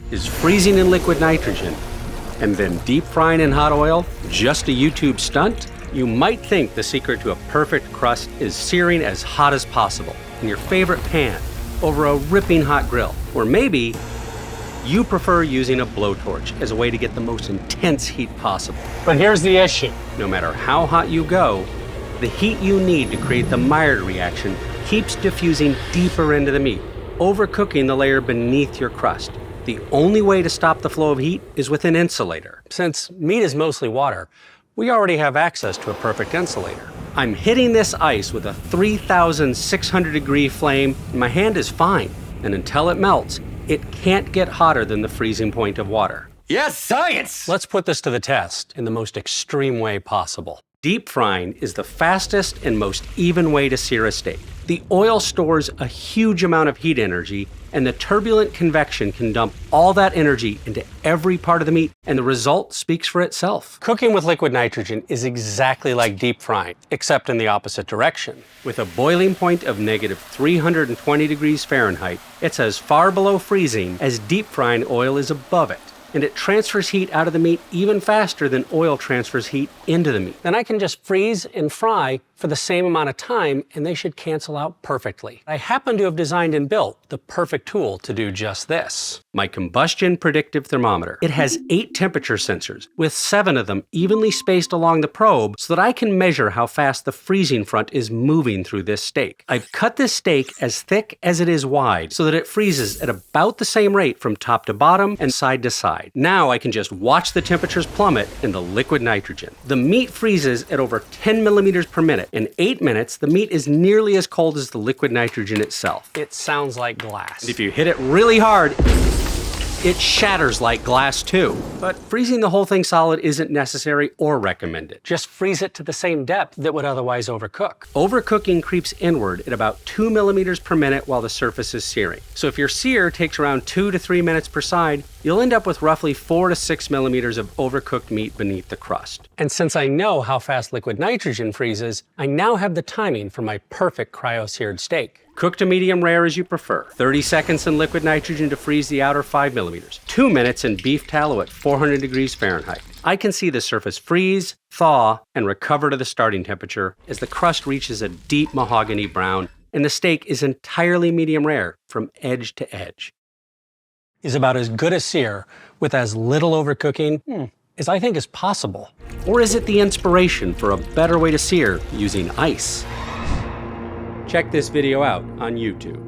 Is freezing in liquid nitrogen and then deep frying in hot oil just a YouTube stunt? You might think the secret to a perfect crust is searing as hot as possible in your favorite pan over a ripping hot grill. Or maybe you prefer using a blowtorch as a way to get the most intense heat possible. But here's the issue. No matter how hot you go, the heat you need to create the Maillard reaction keeps diffusing deeper into the meat, overcooking the layer beneath your crust. The only way to stop the flow of heat is with an insulator. Since meat is mostly water, we already have access to a perfect insulator. I'm hitting this ice with a 3,600 degree flame, and my hand is fine. And until it melts, it can't get hotter than the freezing point of water. Yes, science! Let's put this to the test in the most extreme way possible. Deep frying is the fastest and most even way to sear a steak. The oil stores a huge amount of heat energy, and the turbulent convection can dump all that energy into every part of the meat, and the result speaks for itself. Cooking with liquid nitrogen is exactly like deep frying, except in the opposite direction. With a boiling point of negative 320 degrees Fahrenheit, it's as far below freezing as deep frying oil is above it. And it transfers heat out of the meat even faster than oil transfers heat into the meat. Then I can just freeze and fry for the same amount of time, and they should cancel out perfectly. I happen to have designed and built the perfect tool to do just this. My combustion predictive thermometer. It has 8 temperature sensors, with 7 of them evenly spaced along the probe so that I can measure how fast the freezing front is moving through this steak. I've cut this steak as thick as it is wide so that it freezes at about the same rate from top to bottom and side to side. Now I can just watch the temperatures plummet in the liquid nitrogen. The meat freezes at over 10 millimeters per minute. In 8 minutes, the meat is nearly as cold as the liquid nitrogen itself. It sounds like glass. And if you hit it really hard, it shatters like glass too. But freezing the whole thing solid isn't necessary or recommended. Just freeze it to the same depth that would otherwise overcook. Overcooking creeps inward at about 2 millimeters per minute while the surface is searing. So if your sear takes around 2 to 3 minutes per side, you'll end up with roughly 4 to 6 millimeters of overcooked meat beneath the crust. And since I know how fast liquid nitrogen freezes, I now have the timing for my perfect cryo-seared steak. Cook to medium rare as you prefer. 30 seconds in liquid nitrogen to freeze the outer 5 millimeters. 2 minutes in beef tallow at 400 degrees Fahrenheit. I can see the surface freeze, thaw, and recover to the starting temperature as the crust reaches a deep mahogany brown and the steak is entirely medium rare from edge to edge. Is about as good a sear with as little overcooking as I think is possible. Or is it the inspiration for a better way to sear using ice? Check this video out on YouTube.